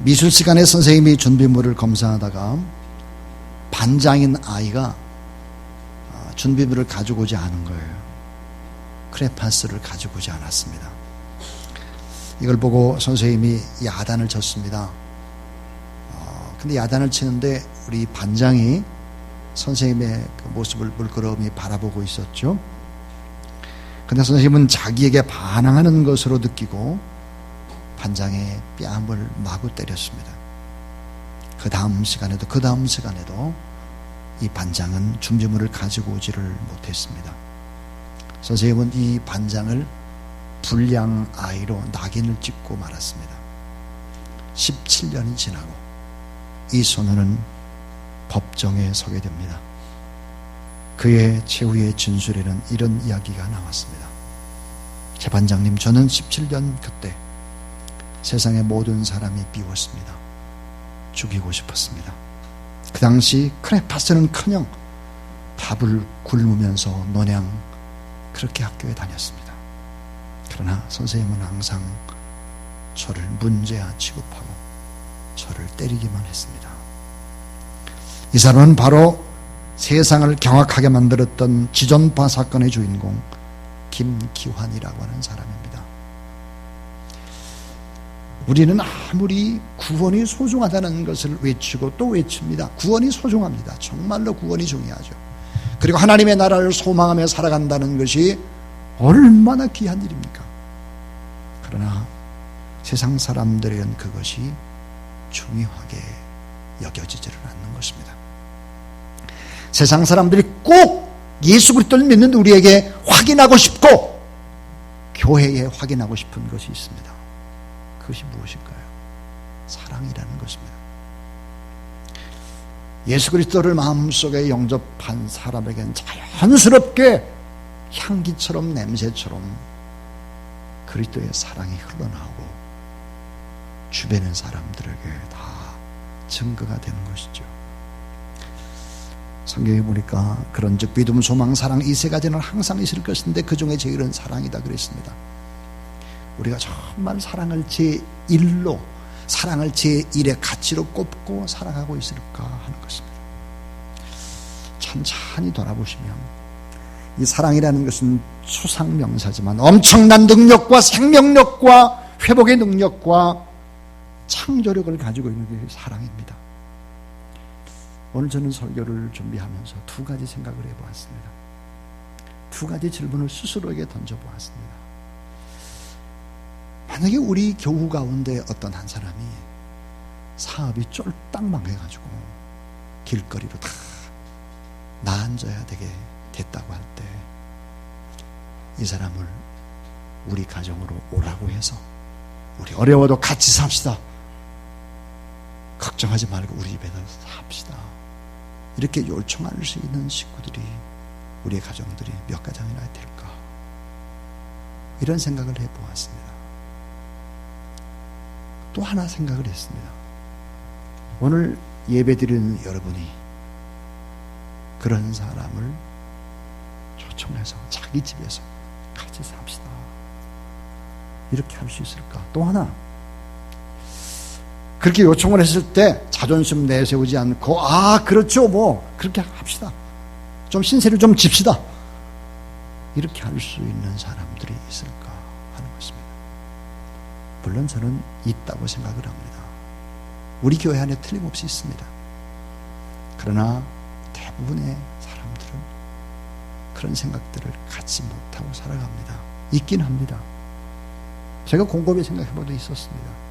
미술 시간에 선생님이 준비물을 검사하다가 반장인 아이가 준비물을 가지고 오지 않은 거예요. 크레파스를 가지고 오지 않았습니다. 이걸 보고 선생님이 야단을 쳤습니다. 근데 야단을 치는데 우리 반장이 선생님의 그 모습을 물끄러미 바라보고 있었죠. 근데 선생님은 자기에게 반항하는 것으로 느끼고 반장의 뺨을 마구 때렸습니다. 그 다음 시간에도 이 반장은 준비물을 가지고 오지를 못했습니다. 선생님은 이 반장을 불량 아이로 낙인을 찍고 말았습니다. 17년이 지나고 이 소년은 법정에 서게 됩니다. 그의 최후의 진술에는 이런 이야기가 나왔습니다. 재반장님, 저는 17년 그때 세상의 모든 사람이 미웠습니다. 죽이고 싶었습니다. 그 당시 크레파스는커녕 밥을 굶으면서 노냥 그렇게 학교에 다녔습니다. 그러나 선생님은 항상 저를 문제아 취급하고 저를 때리기만 했습니다. 이 사람은 바로 세상을 경악하게 만들었던 지존파 사건의 주인공 김기환이라고 하는 사람입니다. 우리는 아무리 구원이 소중하다는 것을 외치고 또 외칩니다. 구원이 소중합니다. 정말로 구원이 중요하죠. 그리고 하나님의 나라를 소망하며 살아간다는 것이 얼마나 귀한 일입니까? 그러나 세상 사람들에게는 그것이 중요하게 여겨지지를 않는 것입니다. 세상 사람들이 꼭 예수 그리스도를 믿는 우리에게 확인하고 싶고 교회에 확인하고 싶은 것이 있습니다. 그것이 무엇일까요? 사랑이라는 것입니다. 예수 그리스도를 마음속에 영접한 사람에겐 자연스럽게 향기처럼 냄새처럼 그리스도의 사랑이 흘러나오고 주변의 사람들에게 다 증거가 되는 것이죠. 성경에 보니까 그런즉 믿음, 소망, 사랑 이 세 가지는 항상 있을 것인데 그 중에 제일은 사랑이다 그랬습니다. 우리가 정말 사랑을 제1로 사랑을 제1의 가치로 꼽고 살아가고 있을까 하는 것입니다. 천천히 돌아보시면 이 사랑이라는 것은 추상명사지만 엄청난 능력과 생명력과 회복의 능력과 창조력을 가지고 있는 게 사랑입니다. 오늘 저는 설교를 준비하면서 두 가지 생각을 해보았습니다. 두 가지 질문을 스스로에게 던져보았습니다. 만약에 우리 교우 가운데 어떤 한 사람이 사업이 쫄딱 망해가지고 길거리로 다 나앉아야 되게 됐다고 할 때 이 사람을 우리 가정으로 오라고 해서 우리 어려워도 같이 삽시다. 걱정하지 말고 우리 집에서 삽시다. 이렇게 요청할 수 있는 식구들이 우리의 가정들이 몇 가정이나 될까? 이런 생각을 해보았습니다. 또 하나 생각을 했습니다. 오늘 예배드리는 여러분이 그런 사람을 초청해서 자기 집에서 같이 삽시다. 이렇게 할 수 있을까? 또 하나, 그렇게 요청을 했을 때 자존심 내세우지 않고 그렇죠 뭐 그렇게 합시다. 좀 신세를 좀 집시다. 이렇게 할 수 있는 사람들이 있을까 하는 것입니다. 물론 저는 있다고 생각을 합니다. 우리 교회 안에 틀림없이 있습니다. 그러나 대부분의 사람들은 그런 생각들을 갖지 못하고 살아갑니다. 있긴 합니다. 제가 곰곰이 생각해봐도 있었습니다.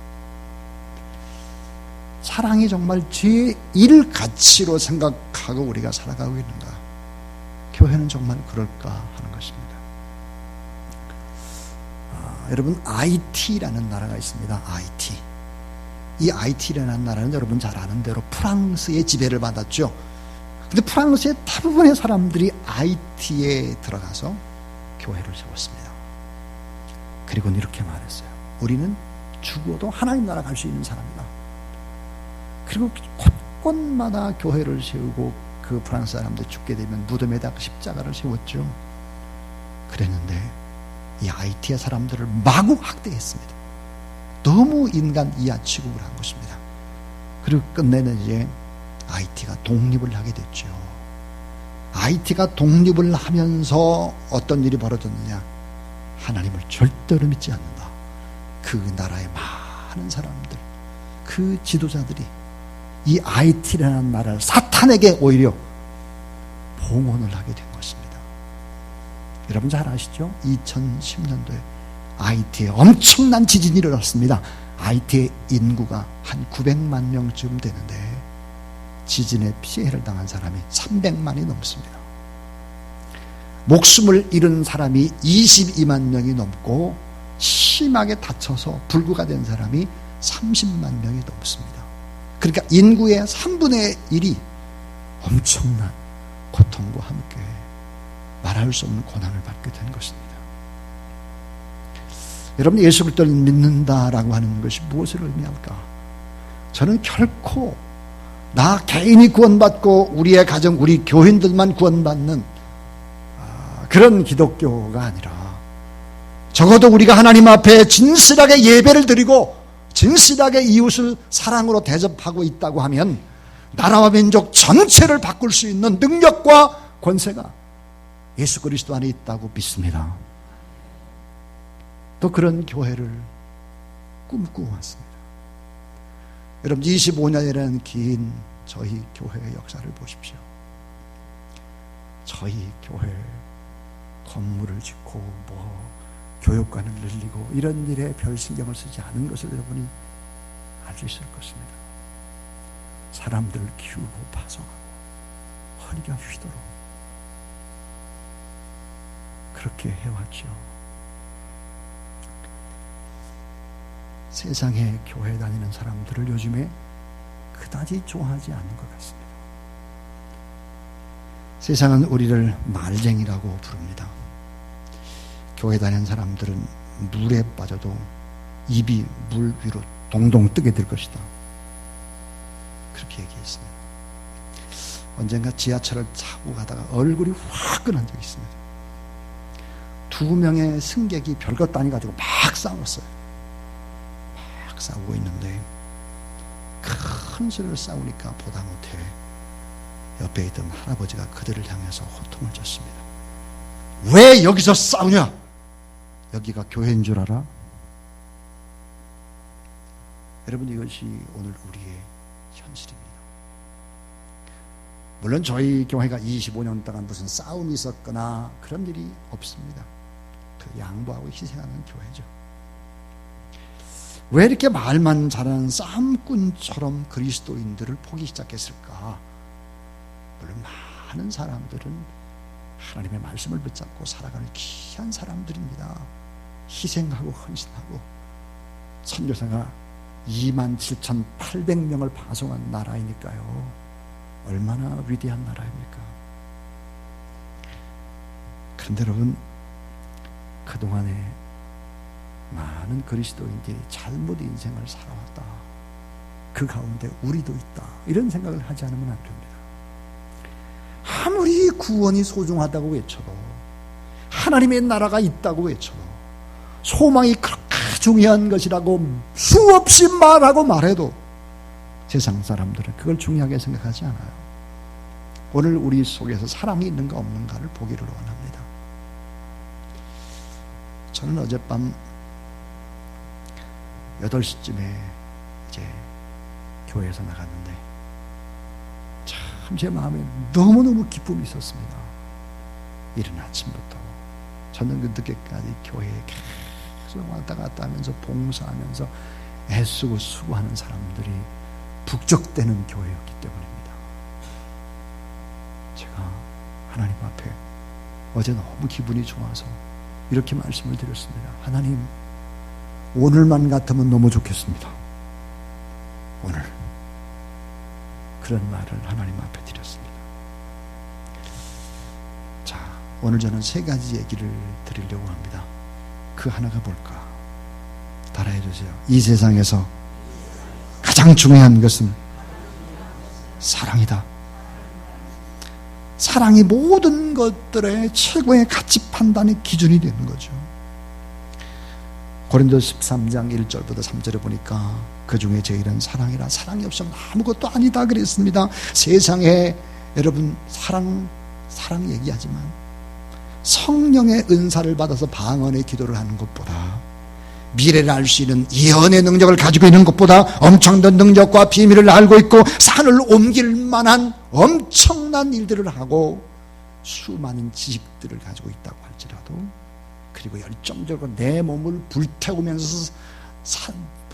사랑이 정말 제1 가치로 생각하고 우리가 살아가고 있는가? 교회는 정말 그럴까 하는 것입니다. 여러분, IT라는 나라가 있습니다. IT. 이 IT라는 나라는 여러분 잘 아는 대로 프랑스의 지배를 받았죠. 근데 프랑스의 대부분의 사람들이 IT에 들어가서 교회를 세웠습니다. 그리고는 이렇게 말했어요. 우리는 죽어도 하나님 나라 갈 수 있는 사람이다. 그리고 곳곳마다 교회를 세우고 그 프랑스 사람들 죽게 되면 무덤에다 십자가를 세웠죠. 그랬는데 이 IT의 사람들을 마구 학대했습니다. 너무 인간 이하 취급을 한 것입니다. 그리고 끝내는 이제 IT가 독립을 하게 됐죠. IT가 독립을 하면서 어떤 일이 벌어졌느냐? 하나님을 절대로 믿지 않는다. 그 나라의 많은 사람들, 그 지도자들이 이 IT라는 나라를 사탄에게 오히려 봉헌을 하게 된 것입니다. 여러분 잘 아시죠? 2010년도에 IT에 엄청난 지진이 일어났습니다. IT의 인구가 한 900만 명쯤 되는데 지진에 피해를 당한 사람이 300만이 넘습니다. 목숨을 잃은 사람이 22만 명이 넘고 심하게 다쳐서 불구가 된 사람이 30만 명이 넘습니다. 그러니까 인구의 3분의 1이 엄청난 고통과 함께 말할 수 없는 고난을 받게 된 것입니다. 여러분, 예수 그리스도를 믿는다라고 하는 것이 무엇을 의미할까? 저는 결코 나 개인이 구원받고 우리의 가정, 우리 교인들만 구원받는 그런 기독교가 아니라 적어도 우리가 하나님 앞에 진실하게 예배를 드리고 진실하게 이웃을 사랑으로 대접하고 있다고 하면 나라와 민족 전체를 바꿀 수 있는 능력과 권세가 예수 그리스도 안에 있다고 믿습니다. 또 그런 교회를 꿈꾸어 왔습니다. 여러분, 25년이라는 긴 저희 교회의 역사를 보십시오. 저희 교회 건물을 짓고 교육관을 늘리고 이런 일에 별 신경을 쓰지 않은 것을 여러분이 알 수 있을 것입니다. 사람들을 키우고 파송하고 허리가 휘도록 그렇게 해왔죠. 세상에 교회 다니는 사람들을 요즘에 그다지 좋아하지 않는 것 같습니다. 세상은 우리를 말쟁이라고 부릅니다. 교회 다니는 사람들은 물에 빠져도 입이 물 위로 동동 뜨게 될 것이다. 그렇게 얘기했습니다. 언젠가 지하철을 타고 가다가 얼굴이 화끈한 적이 있습니다. 2명의 승객이 별것도 아니가지고 막 싸웠어요. 막 싸우고 있는데 큰 소리로 싸우니까 보다 못해 옆에 있던 할아버지가 그들을 향해서 호통을 쳤습니다. 왜 여기서 싸우냐? 여기가 교회인 줄 알아? 여러분, 이것이 오늘 우리의 현실입니다. 물론 저희 교회가 25년 동안 무슨 싸움이 있었거나 그런 일이 없습니다. 그 양보하고 희생하는 교회죠. 왜 이렇게 말만 잘하는 싸움꾼처럼 그리스도인들을 보기 시작했을까? 물론 많은 사람들은 하나님의 말씀을 붙잡고 살아가는 귀한 사람들입니다. 희생하고 헌신하고 선교사가 27,800명을 파송한 나라이니까요. 얼마나 위대한 나라입니까? 그런데 여러분, 그동안에 많은 그리스도인들이 잘못 인생을 살아왔다. 그 가운데 우리도 있다. 이런 생각을 하지 않으면 안 됩니다. 아무리 구원이 소중하다고 외쳐도, 하나님의 나라가 있다고 외쳐도, 소망이 그렇게 중요한 것이라고 수없이 말하고 말해도 세상 사람들은 그걸 중요하게 생각하지 않아요. 오늘 우리 속에서 사랑이 있는가 없는가를 보기를 원합니다. 저는 어젯밤 8시쯤에 이제 교회에서 나갔는데 참 제 마음에 너무너무 기쁨이 있었습니다. 이른 아침부터 저는 그 늦게까지 교회에 계속 왔다 갔다 하면서 봉사하면서 애쓰고 수고하는 사람들이 북적대는 교회였기 때문입니다. 제가 하나님 앞에 어제 너무 기분이 좋아서 이렇게 말씀을 드렸습니다. 하나님, 오늘만 같으면 너무 좋겠습니다. 오늘 그런 말을 하나님 앞에 드렸습니다. 자, 오늘 저는 3가지 얘기를 드리려고 합니다. 그 하나가 뭘까? 따라해 주세요. 이 세상에서 가장 중요한 것은 사랑이다. 사랑이 모든 것들의 최고의 가치 판단의 기준이 되는 거죠. 고린도서 13장 1절부터 3절에 보니까 그 중에 제일은 사랑이라. 사랑이 없으면 아무것도 아니다 그랬습니다. 세상에 여러분 사랑 얘기하지만 성령의 은사를 받아서 방언의 기도를 하는 것보다, 미래를 알 수 있는 예언의 능력을 가지고 있는 것보다, 엄청난 능력과 비밀을 알고 있고 산을 옮길 만한 엄청난 일들을 하고 수많은 지식들을 가지고 있다고 할지라도, 그리고 열정적으로 내 몸을 불태우면서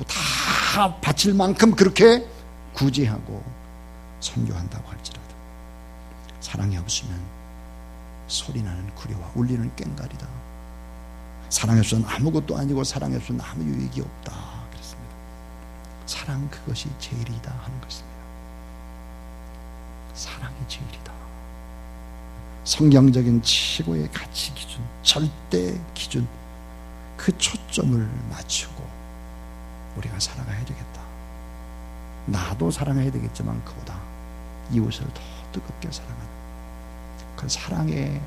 다 바칠 만큼 그렇게 구제하고 선교한다고 할지라도 사랑이 없으면 소리나는 구려와 울리는 꽹과리다. 사랑이 없으면 아무것도 아니고 사랑이 없으면 아무 유익이 없다 그랬습니다. 사랑, 그것이 제일이다 하는 것입니다. 사랑이 제일이다. 성경적인 최고의 가치 기준, 절대 기준, 그 초점을 맞추고 우리가 살아가야 되겠다. 나도 사랑해야 되겠지만 그보다 이웃을 더 뜨겁게 사랑하는 그 사랑의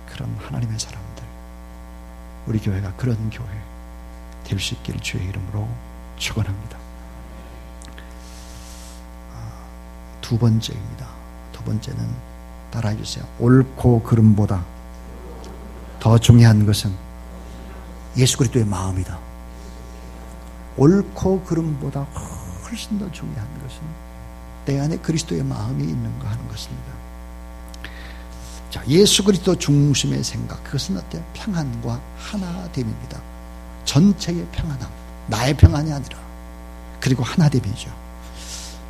그런 하나님의 사람들, 우리 교회가 그런 교회 될 수 있기를 주의 이름으로 축원합니다. 두 번째입니다. 두 번째는 따라해 주세요. 옳고 그름보다 더 중요한 것은 예수 그리스도의 마음이다. 옳고 그름보다 훨씬 더 중요한 것은 내 안에 그리스도의 마음이 있는가 하는 것입니다. 자, 예수 그리스도 중심의 생각, 그것은 어때요? 평안과 하나됨입니다. 전체의 평안함, 나의 평안이 아니라, 그리고 하나됨이죠.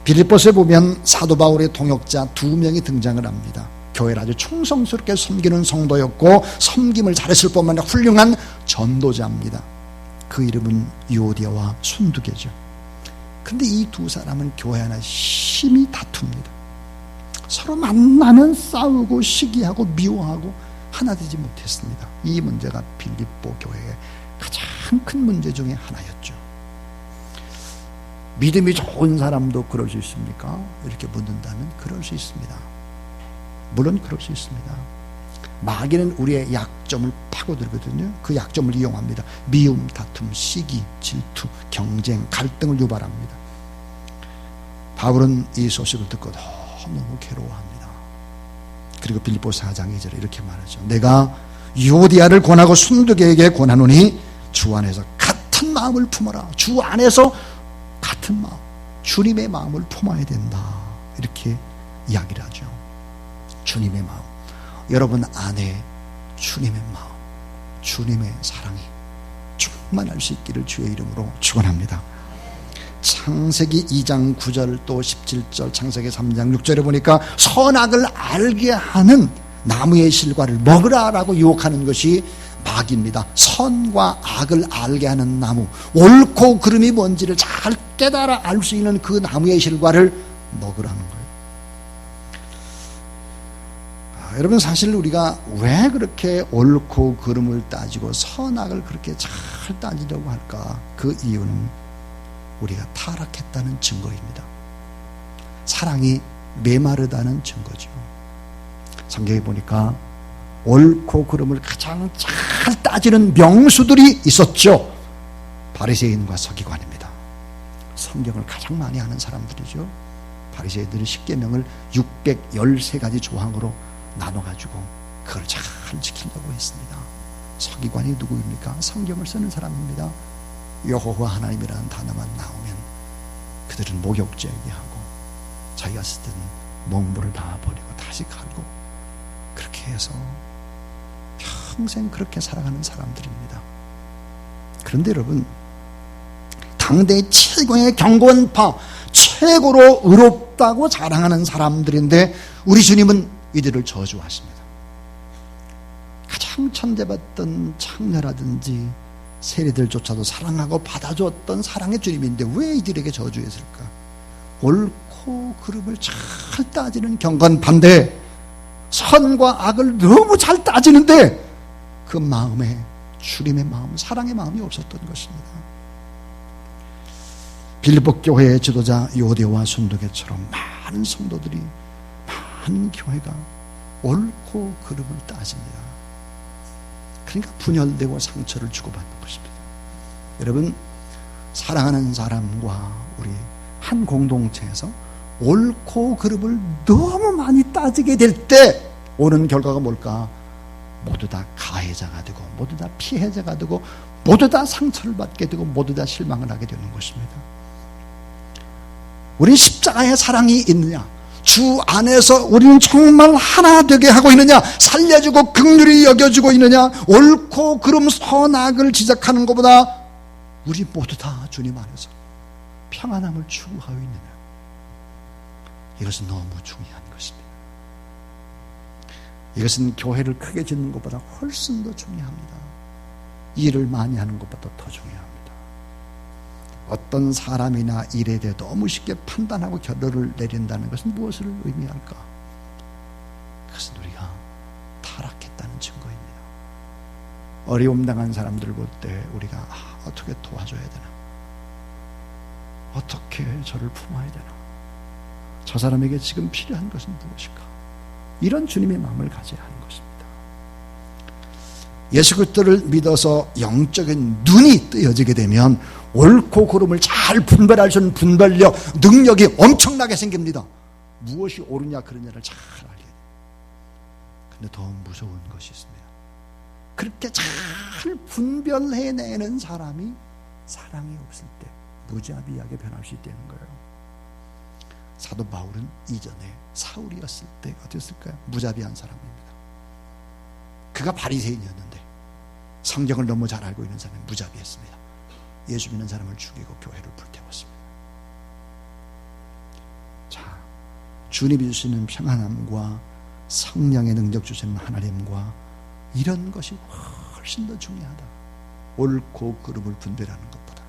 빌립보서에 보면 사도 바울의 동역자 두 명이 등장을 합니다. 교회를 아주 충성스럽게 섬기는 성도였고 섬김을 잘했을 뿐만 아니라 훌륭한 전도자입니다. 그 이름은 유오디아와 순두계죠. 근데 이 두 사람은 교회 안에 심히 다툽니다. 서로 만나면 싸우고 시기하고 미워하고 하나 되지 못했습니다. 이 문제가 빌립보 교회의 가장 큰 문제 중에 하나였죠. 믿음이 좋은 사람도 그럴 수 있습니까? 이렇게 묻는다면 그럴 수 있습니다. 물론 그럴 수 있습니다. 마귀는 우리의 약점을 파고들거든요. 그 약점을 이용합니다. 미움, 다툼, 시기, 질투, 경쟁, 갈등을 유발합니다. 바울은 이 소식을 듣고 너무 괴로워합니다. 그리고 빌립보 4장 2절에 이렇게 말하죠. 내가 유오디아를 권하고 순두계에게 권하노니 주 안에서 같은 마음을 품어라. 주 안에서 같은 마음, 주님의 마음을 품어야 된다. 이렇게 이야기를 하죠. 주님의 마음, 여러분 안에 주님의 마음, 주님의 사랑이 충만할 수 있기를 주의 이름으로 축원합니다. 창세기 2장 9절 또 17절, 창세기 3장 6절에 보니까 선악을 알게 하는 나무의 실과를 먹으라라고 유혹하는 것이 마귀입니다. 선과 악을 알게 하는 나무, 옳고 그름이 뭔지를 잘 깨달아 알 수 있는 그 나무의 실과를 먹으라는 거예요. 여러분, 사실 우리가 왜 그렇게 옳고 그름을 따지고 선악을 그렇게 잘 따지려고 할까? 그 이유는 우리가 타락했다는 증거입니다. 사랑이 메마르다는 증거죠. 성경에 보니까 옳고 그름을 가장 잘 따지는 명수들이 있었죠. 바리새인과 서기관입니다. 성경을 가장 많이 아는 사람들이죠. 바리새인들은 십계명을 613가지 조항으로 나눠가지고 그걸 잘 지키려고 했습니다. 서기관이 누구입니까? 성경을 쓰는 사람입니다. 여호와 하나님이라는 단어만 나오면 그들은 목욕제하게 하고 자기가 쓰던 몽물을 다 버리고 다시 갈고 그렇게 해서 평생 그렇게 살아가는 사람들입니다. 그런데 여러분, 당대 최고의 경건파, 최고로 의롭다고 자랑하는 사람들인데 우리 주님은 이들을 저주하십니다. 가장 천대받던 창녀라든지 세리들조차도 사랑하고 받아줬던 사랑의 주님인데 왜 이들에게 저주했을까? 옳고 그름을 잘 따지는 경건파인데 선과 악을 너무 잘 따지는데 그 마음에 주님의 마음, 사랑의 마음이 없었던 것입니다. 빌립보 교회의 지도자 요디아와 순두계처럼 많은 성도들이, 많은 교회가 옳고 그름을 따집니다. 그러니까 분열되고 상처를 주고받는 것입니다. 여러분, 사랑하는 사람과 우리 한 공동체에서 옳고 그름을 너무 많이 따지게 될 때 오는 결과가 뭘까? 모두 다 가해자가 되고 모두 다 피해자가 되고 모두 다 상처를 받게 되고 모두 다 실망을 하게 되는 것입니다. 우리 십자가의 사랑이 있느냐? 주 안에서 우리는 정말 하나 되게 하고 있느냐? 살려주고 긍휼히 여겨주고 있느냐? 옳고 그름 선악을 지적하는 것보다 우리 모두 다 주님 안에서 평안함을 추구하고 있느냐? 이것은 너무 중요한 것입니다. 이것은 교회를 크게 짓는 것보다 훨씬 더 중요합니다. 일을 많이 하는 것보다 더 중요합니다. 어떤 사람이나 일에 대해 너무 쉽게 판단하고 결론을 내린다는 것은 무엇을 의미할까? 그것은 우리가 타락했다는 증거입니다. 어려움 당한 사람들을 볼 때 우리가 어떻게 도와줘야 되나? 어떻게 저를 품어야 되나? 저 사람에게 지금 필요한 것은 무엇일까? 이런 주님의 마음을 가져야 하는 것입니다. 예수 그리스도를 믿어서 영적인 눈이 뜨여지게 되면 옳고 그름을 잘 분별할 수 있는 분별력, 능력이 엄청나게 생깁니다. 무엇이 옳으냐 그러냐를 잘 알게 돼요. 근데 더 무서운 것이 있습니다. 그렇게 잘 분별해내는 사람이 사랑이 없을 때 무자비하게 변할 수 있다는 거예요. 사도 바울은 이전에 사울이었을 때 어땠을까요? 무자비한 사람입니다. 그가 바리새인이었는데 성경을 너무 잘 알고 있는 사람이 무자비했습니다. 예수 믿는 사람을 죽이고 교회를 불태웠습니다. 자, 주님이 주시는 평안함과 성령의 능력 주시는 하나님과 이런 것이 훨씬 더 중요하다. 옳고 그름을 분별하는 것보다.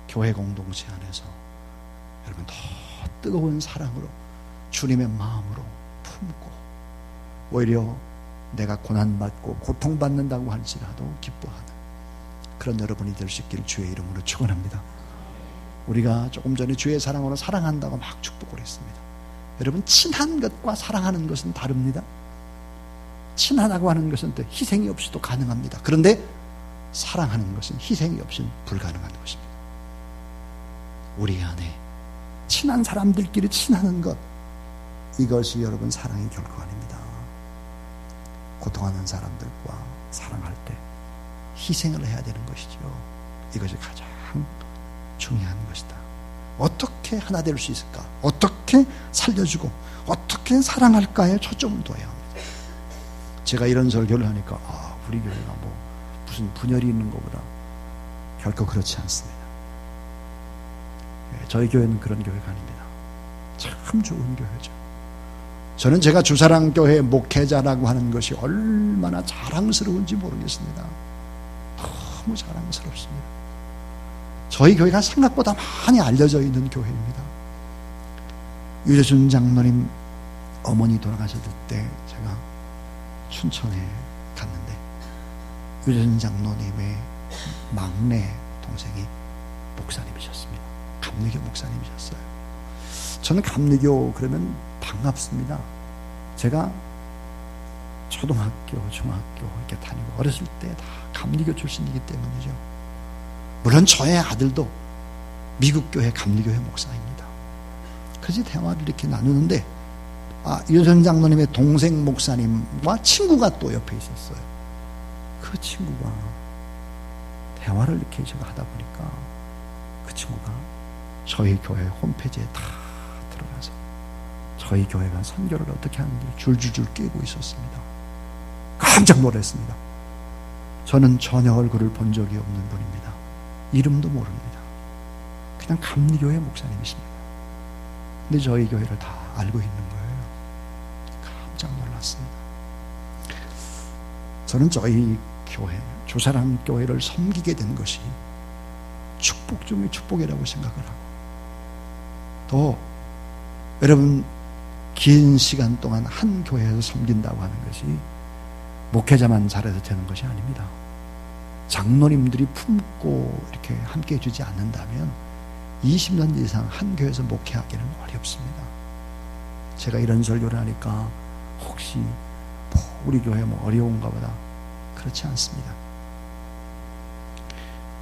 교회 공동체 안에서 여러분 더 뜨거운 사랑으로 주님의 마음으로 품고 오히려 내가 고난받고 고통받는다고 할지라도 기뻐하는 그런 여러분이 될 수 있기를 주의 이름으로 축원합니다. 우리가 조금 전에 주의 사랑으로 사랑한다고 막 축복을 했습니다. 여러분, 친한 것과 사랑하는 것은 다릅니다. 친하다고 하는 것은 또 희생이 없이도 가능합니다. 그런데 사랑하는 것은 희생이 없이는 불가능한 것입니다. 우리 안에 친한 사람들끼리 친하는 것, 이것이 여러분 사랑의 결코 아닙니다. 고통하는 사람들과 사랑할 때 희생을 해야 되는 것이죠. 이것이 가장 중요한 것이다. 어떻게 하나 될 수 있을까? 어떻게 살려주고 어떻게 사랑할까에 초점을 둬야 합니다. 제가 이런 설교를 하니까 우리 교회가 뭐 무슨 분열이 있는 것보다 결코 그렇지 않습니다. 저희 교회는 그런 교회가 아닙니다. 참 좋은 교회죠. 저는 제가 주사랑교회 목회자라고 하는 것이 얼마나 자랑스러운지 모르겠습니다. 너무 자랑스럽습니다. 저희 교회가 생각보다 많이 알려져 있는 교회입니다. 유재순 장로님 어머니 돌아가셨을 때 제가 춘천에 갔는데 유재순 장로님의 막내 동생이 목사님이셨습니다. 감리교 목사님이셨어요. 저는 감리교 그러면 반갑습니다. 제가 초등학교, 중학교 이렇게 다니고 어렸을 때 다 감리교 출신이기 때문이죠. 물론 저의 아들도 미국 교회 감리교회 목사입니다. 그래서 대화를 이렇게 나누는데 유선 장로님의 동생 목사님과 친구가 또 옆에 있었어요. 그 친구가 대화를 이렇게 제가 하다 보니까 그 친구가 저희 교회 홈페이지에 다 들어가서 저희 교회가 선교를 어떻게 하는지 줄줄줄 끼고 있었습니다. 깜짝 놀랐습니다. 저는 전혀 얼굴을 본 적이 없는 분입니다. 이름도 모릅니다. 그냥 감리교회 목사님이십니다. 근데 저희 교회를 다 알고 있는 거예요. 깜짝 놀랐습니다. 저는 저희 교회, 주사랑교회를 섬기게 된 것이 축복 중의 축복이라고 생각을 하고 또 여러분 긴 시간 동안 한 교회에서 섬긴다고 하는 것이 목회자만 잘해서 되는 것이 아닙니다. 장로님들이 품고 이렇게 함께 해주지 않는다면 20년 이상 한 교회에서 목회하기는 어렵습니다. 제가 이런 설교를 하니까 혹시 우리 교회 어려운가 보다 그렇지 않습니다.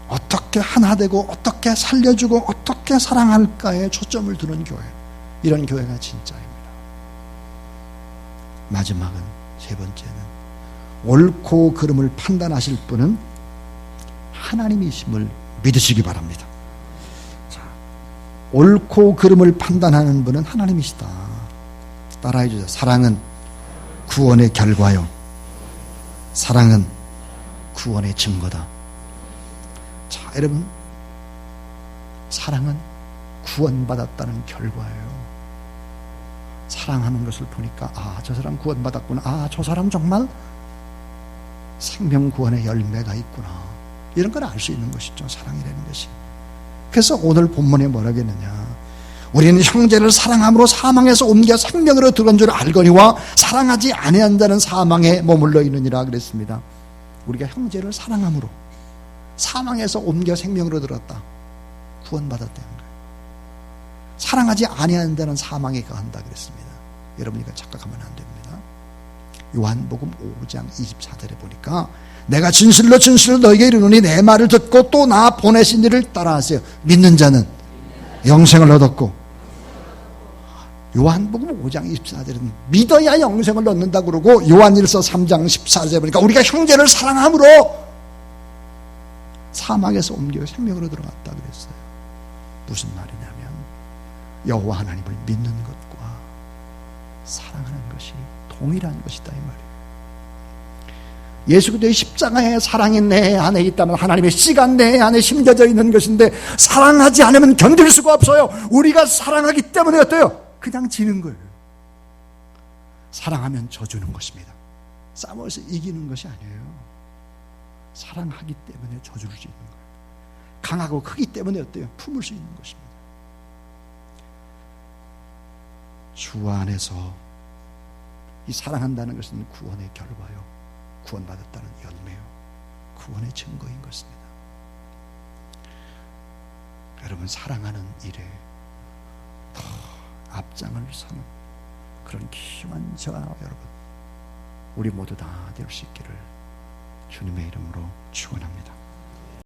어떻게 하나 되고 어떻게 살려주고 어떻게 사랑할까에 초점을 두는 교회, 이런 교회가 진짜입니다. 마지막은, 세 번째는, 옳고 그름을 판단하실 분은 하나님이심을 믿으시기 바랍니다. 자, 옳고 그름을 판단하는 분은 하나님이시다. 따라해 주세요. 사랑은 구원의 결과요, 사랑은 구원의 증거다. 자, 여러분, 사랑은 구원받았다는 결과예요. 사랑하는 것을 보니까, 아, 저 사람 구원받았구나, 아, 저 사람 정말 생명구원의 열매가 있구나, 이런 걸 알 수 있는 것이죠, 사랑이라는 것이. 그래서 오늘 본문에 뭐라고 했느냐, 우리는 형제를 사랑함으로 사망에서 옮겨 생명으로 들어온 줄 알거니와 사랑하지 아니한 자는 사망에 머물러 있느니라 그랬습니다. 우리가 형제를 사랑함으로 사망에서 옮겨 생명으로 들었다, 구원받았다는 거예요. 사랑하지 아니한 자는 사망에 거한다 그랬습니다. 여러분, 이거 착각하면 안 됩니다. 요한복음 5장 24절에 보니까, 내가 진실로 진실로 너에게 이르노니 내 말을 듣고 또 나 보내신 이를 따라하세요. 믿는 자는 영생을 얻었고, 요한복음 5장 24절은 믿어야 영생을 얻는다 그러고, 요한일서 3장 14절에 보니까 우리가 형제를 사랑함으로 사망에서 옮겨 생명으로 들어갔다 그랬어요. 무슨 말이냐면, 여호와 하나님을 믿는 것과 사랑하는 것이 동일한 것이다, 이 말이에요. 예수 그리스도의 십자가의 사랑이 내 안에 있다면 하나님의 씨가 내 안에 심겨져 있는 것인데, 사랑하지 않으면 견딜 수가 없어요. 우리가 사랑하기 때문에 어때요? 그냥 지는 거예요. 사랑하면 져주는 것입니다. 싸워서 이기는 것이 아니에요. 사랑하기 때문에 져줄 수 있는 거예요. 강하고 크기 때문에 어때요? 품을 수 있는 것입니다. 주 안에서 이 사랑한다는 것은 구원의 결과요, 구원받았다는 열매요, 구원의 증거인 것입니다. 여러분, 사랑하는 일에 더 앞장을 서는 그런 귀한 저와 여러분, 우리 모두 다 될 수 있기를 주님의 이름으로 축원합니다.